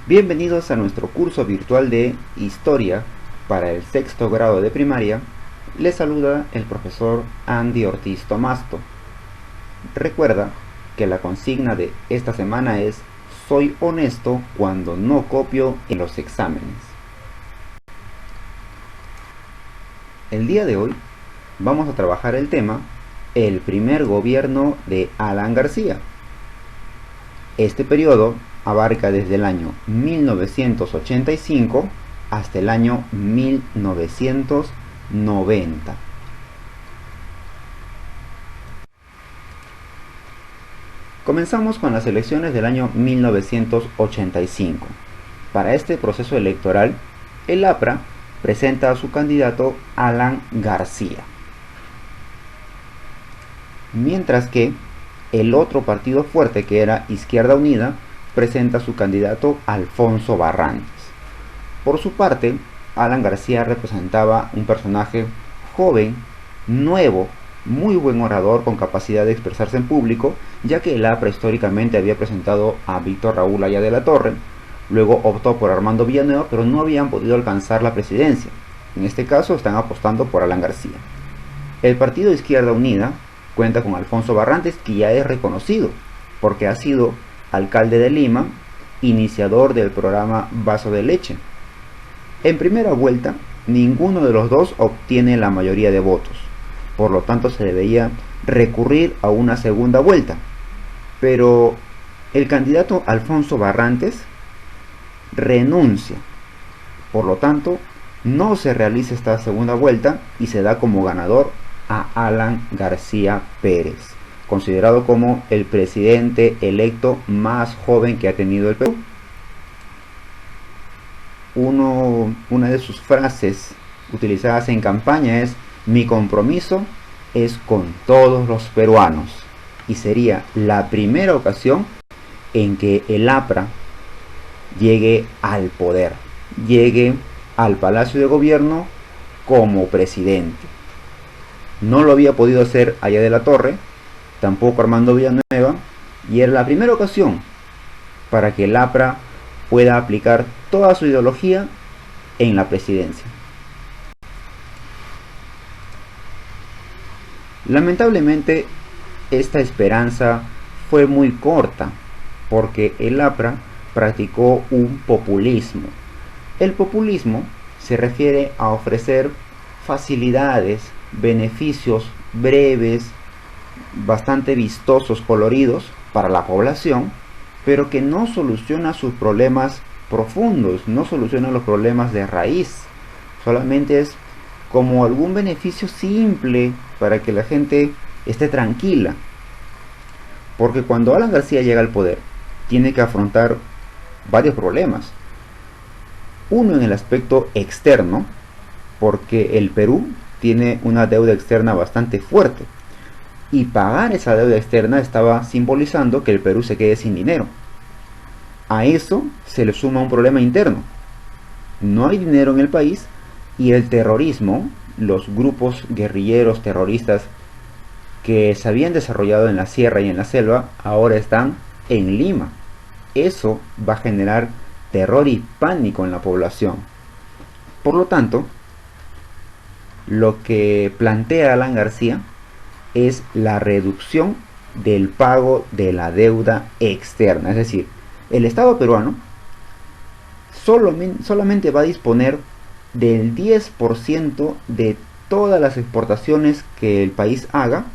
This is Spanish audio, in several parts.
Bienvenidos a nuestro curso virtual de Historia para el sexto grado de primaria. Les saluda el profesor Andy Ortiz Tomasto. Recuerda que la consigna de esta semana es: soy honesto cuando no copio en los exámenes. El día de hoy vamos a trabajar el tema el primer gobierno de Alan García. Este periodo abarca desde el año 1985 hasta el año 1990. Comenzamos con las elecciones del año 1985. Para este proceso electoral, el APRA presenta a su candidato Alan García, mientras que el otro partido fuerte, que era Izquierda Unida, presenta a su candidato Alfonso Barrantes. Por su parte, Alan García representaba un personaje joven, nuevo, muy buen orador con capacidad de expresarse en público, ya que el APRA históricamente había presentado a Víctor Raúl Haya de la Torre, luego optó por Armando Villanueva, pero no habían podido alcanzar la presidencia. En este caso están apostando por Alan García. El partido Izquierda Unida cuenta con Alfonso Barrantes, que ya es reconocido porque ha sido alcalde de Lima, iniciador del programa Vaso de Leche. En primera vuelta, ninguno de los dos obtiene la mayoría de votos, por lo tanto se debería recurrir a una segunda vuelta. Pero el candidato Alfonso Barrantes renuncia, por lo tanto no se realiza esta segunda vuelta y se da como ganador a Alan García Pérez, considerado como el presidente electo más joven que ha tenido el Perú. Una de sus frases utilizadas en campaña es: mi compromiso es con todos los peruanos, y sería la primera ocasión en que el APRA llegue al poder, llegue al Palacio de Gobierno como presidente. No lo había podido hacer Haya de la Torre, tampoco Armando Villanueva, y era la primera ocasión para que el APRA pueda aplicar toda su ideología en la presidencia. Lamentablemente, esta esperanza fue muy corta, porque el APRA practicó un populismo. El populismo se refiere a ofrecer facilidades, beneficios breves, bastante vistosos, coloridos para la población, pero que no soluciona sus problemas profundos, no soluciona los problemas de raíz. Solamente es como algún beneficio simple para que la gente esté tranquila. Porque cuando Alan García llega al poder, tiene que afrontar varios problemas. Uno en el aspecto externo, porque el Perú tiene una deuda externa bastante fuerte, y pagar esa deuda externa estaba simbolizando que el Perú se quede sin dinero. A eso se le suma un problema interno: no hay dinero en el país, y el terrorismo, los grupos guerrilleros terroristas que se habían desarrollado en la sierra y en la selva, ahora están en Lima. Eso va a generar terror y pánico en la población. Por lo tanto, lo que plantea Alan García es la reducción del pago de la deuda externa. Es decir, el Estado peruano solamente va a disponer del 10% de todas las exportaciones que el país haga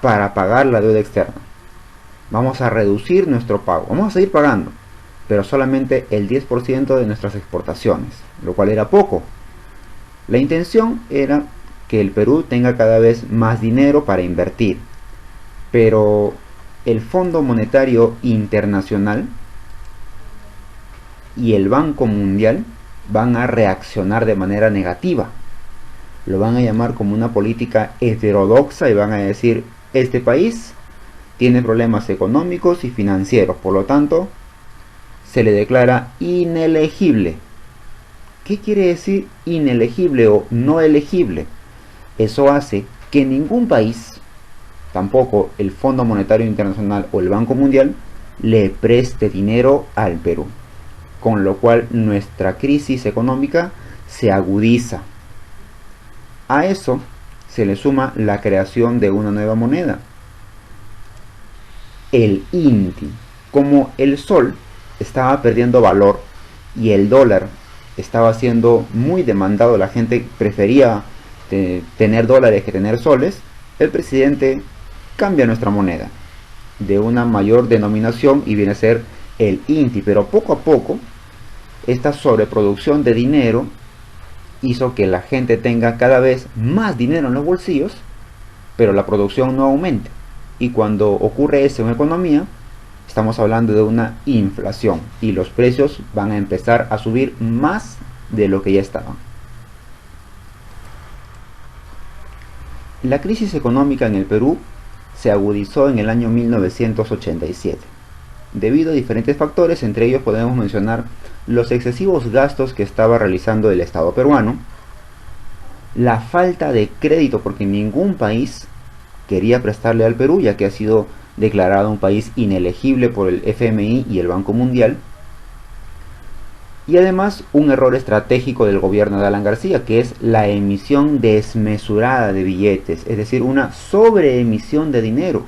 para pagar la deuda externa. Vamos a reducir nuestro pago, vamos a seguir pagando, pero solamente el 10% de nuestras exportaciones, lo cual era poco. La intención era que el Perú tenga cada vez más dinero para invertir, pero el Fondo Monetario Internacional y el Banco Mundial van a reaccionar de manera negativa. Lo van a llamar como una política heterodoxa y van a decir: este país tiene problemas económicos y financieros, por lo tanto se le declara inelegible. ¿Qué quiere decir inelegible o no elegible? Eso hace que ningún país, tampoco el Fondo Monetario Internacional o el Banco Mundial, le preste dinero al Perú. con lo cual nuestra crisis económica se agudiza. A eso se le suma la creación de una nueva moneda, el INTI. Como el sol estaba perdiendo valor y el dólar estaba siendo muy demandado, la gente prefería tener dólares que tener soles, el presidente cambia nuestra moneda de una mayor denominación y viene a ser el INTI. Pero poco a poco esta sobreproducción de dinero hizo que la gente tenga cada vez más dinero en los bolsillos, pero la producción no aumente. Y cuando ocurre eso en economía, estamos hablando de una inflación y los precios van a empezar a subir más de lo que ya estaban. La crisis económica en el Perú se agudizó en el año 1987, debido a diferentes factores. Entre ellos podemos mencionar los excesivos gastos que estaba realizando el Estado peruano, la falta de crédito, porque ningún país quería prestarle al Perú, ya que ha sido declarado un país inelegible por el FMI y el Banco Mundial, y además un error estratégico del gobierno de Alan García, que es la emisión desmesurada de billetes, es decir, una sobreemisión de dinero.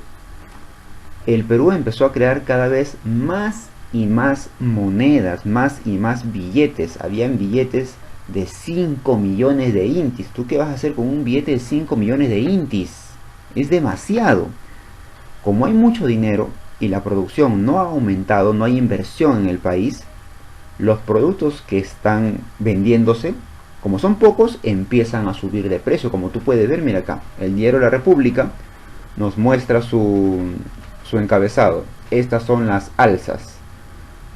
El Perú empezó a crear cada vez más y más monedas, más y más billetes. Habían billetes de 5 millones de intis. ¿Tú qué vas a hacer con un billete de 5 millones de intis? Es demasiado. Como hay mucho dinero y la producción no ha aumentado, no hay inversión en el país, los productos que están vendiéndose, como son pocos, empiezan a subir de precio. Como tú puedes ver, mira acá, el Diario de la República nos muestra su encabezado. Estas son las alzas.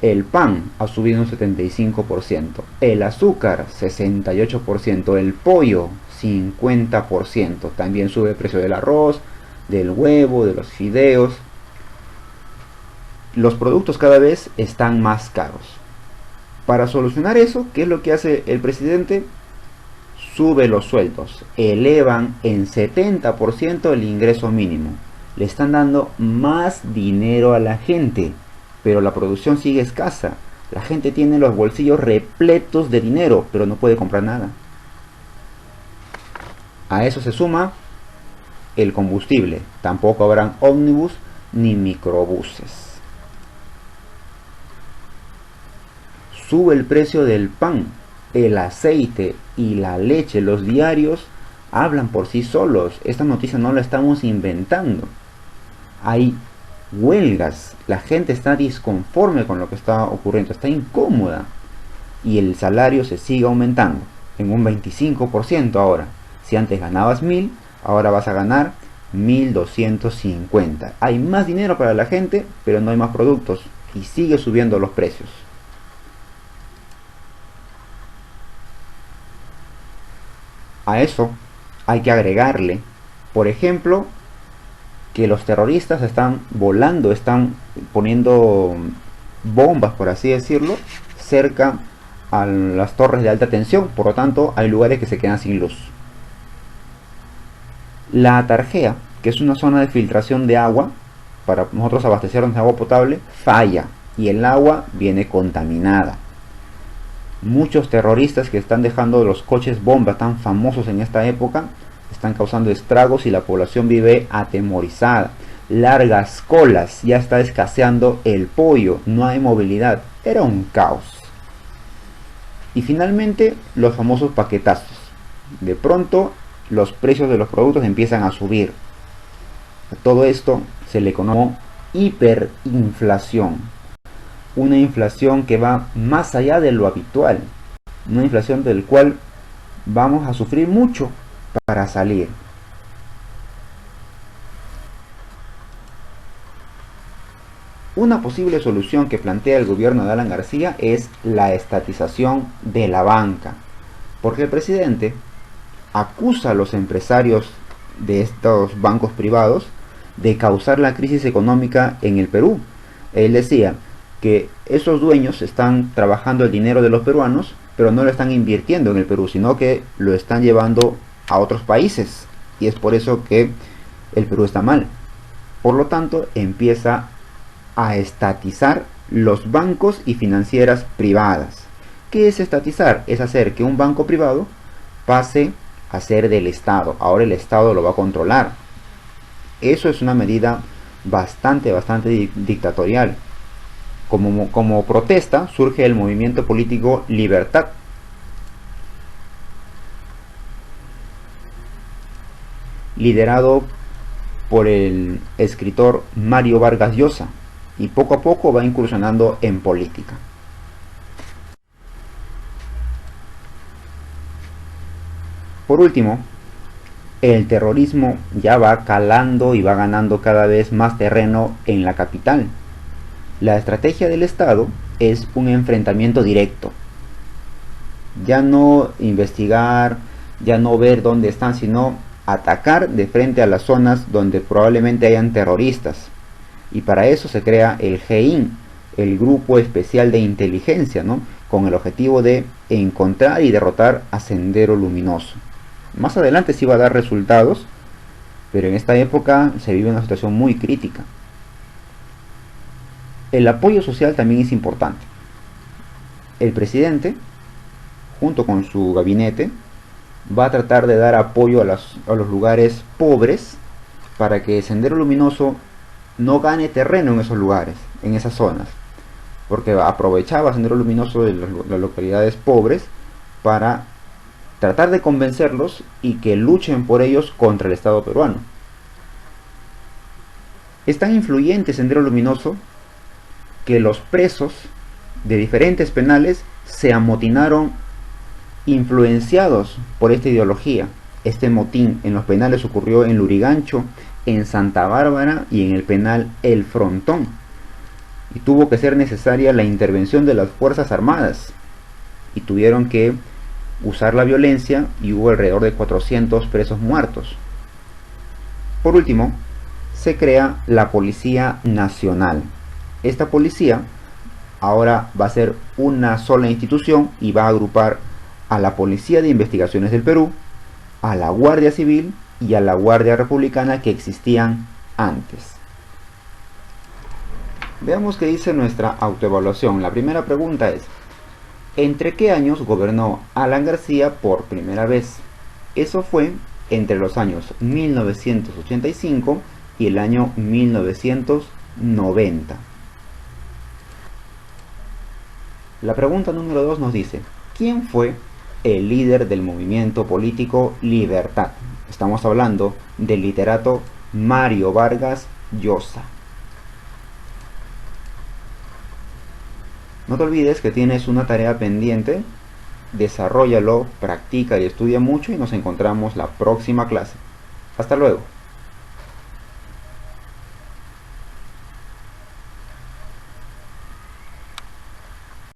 El pan ha subido un 75%, el azúcar 68%, el pollo 50%, también sube el precio del arroz, del huevo, de los fideos. Los productos cada vez están más caros. Para solucionar eso, ¿qué es lo que hace el presidente? Sube los sueldos, elevan en 70% el ingreso mínimo. Le están dando más dinero a la gente, pero la producción sigue escasa. La gente tiene los bolsillos repletos de dinero, pero no puede comprar nada. A eso se suma el combustible. Tampoco habrán ómnibus ni microbuses. Sube el precio del pan, el aceite y la leche. Los diarios hablan por sí solos. Esta noticia no la estamos inventando. Hay huelgas, la gente está disconforme con lo que está ocurriendo, está incómoda, y el salario se sigue aumentando en un 25% ahora. Si antes ganabas 1000, ahora vas a ganar 1250. Hay más dinero para la gente, pero no hay más productos y sigue subiendo los precios. A eso hay que agregarle, por ejemplo, que los terroristas están volando, están poniendo bombas, por así decirlo, cerca a las torres de alta tensión. Por lo tanto, hay lugares que se quedan sin luz. La Tarjea, que es una zona de filtración de agua para nosotros abastecernos de agua potable, falla y el agua viene contaminada. Muchos terroristas que están dejando los coches bomba tan famosos en esta época están causando estragos y la población vive atemorizada. Largas colas, ya está escaseando el pollo, no hay movilidad, era un caos. Y finalmente los famosos paquetazos. De pronto los precios de los productos empiezan a subir. A todo esto se le conoce hiperinflación. Una inflación que va más allá de lo habitual. Una inflación del cual vamos a sufrir mucho para salir. Una posible solución que plantea el gobierno de Alan García es la estatización de la banca, porque el presidente acusa a los empresarios de estos bancos privados de causar la crisis económica en el Perú. Él decía que esos dueños están trabajando el dinero de los peruanos, pero no lo están invirtiendo en el Perú, sino que lo están llevando a otros países, y es por eso que el Perú está mal. Por lo tanto, empieza a estatizar los bancos y financieras privadas. ¿Qué es estatizar? Es hacer que un banco privado pase a ser del Estado. Ahora el Estado lo va a controlar. Eso es una medida bastante dictatorial. Como protesta surge el movimiento político Libertad, liderado por el escritor Mario Vargas Llosa, y poco a poco va incursionando en política. Por último, el terrorismo ya va calando y va ganando cada vez más terreno en la capital. La estrategia del Estado es un enfrentamiento directo. Ya no investigar, ya no ver dónde están, sino atacar de frente a las zonas donde probablemente hayan terroristas. Y para eso se crea el GEIN, el Grupo Especial de Inteligencia, ¿no? Con el objetivo de encontrar y derrotar a Sendero Luminoso. Más adelante sí va a dar resultados, pero en esta época se vive una situación muy crítica. El apoyo social también es importante. El presidente, junto con su gabinete, va a tratar de dar apoyo a los lugares pobres para que Sendero Luminoso no gane terreno en esos lugares, en esas zonas, porque aprovechaba Sendero Luminoso de las localidades pobres para tratar de convencerlos y que luchen por ellos contra el Estado peruano. Es tan influyente Sendero Luminoso que los presos de diferentes penales se amotinaron influenciados por esta ideología. Este motín en los penales ocurrió en Lurigancho, en Santa Bárbara y en el penal El Frontón, y tuvo que ser necesaria la intervención de las Fuerzas Armadas, y tuvieron que usar la violencia, y hubo alrededor de 400 presos muertos. Por último, se crea la Policía Nacional. Esta policía ahora va a ser una sola institución y va a agrupar a la Policía de Investigaciones del Perú, a la Guardia Civil y a la Guardia Republicana que existían antes. Veamos qué dice nuestra autoevaluación. La primera pregunta es: ¿entre qué años gobernó Alan García por primera vez? Eso fue entre los años 1985 y el año 1990. La pregunta número 2 nos dice: ¿quién fue el líder del movimiento político Libertad? Estamos hablando del literato Mario Vargas Llosa. No te olvides que tienes una tarea pendiente. Desarróllalo, practica y estudia mucho, y nos encontramos la próxima clase. Hasta luego.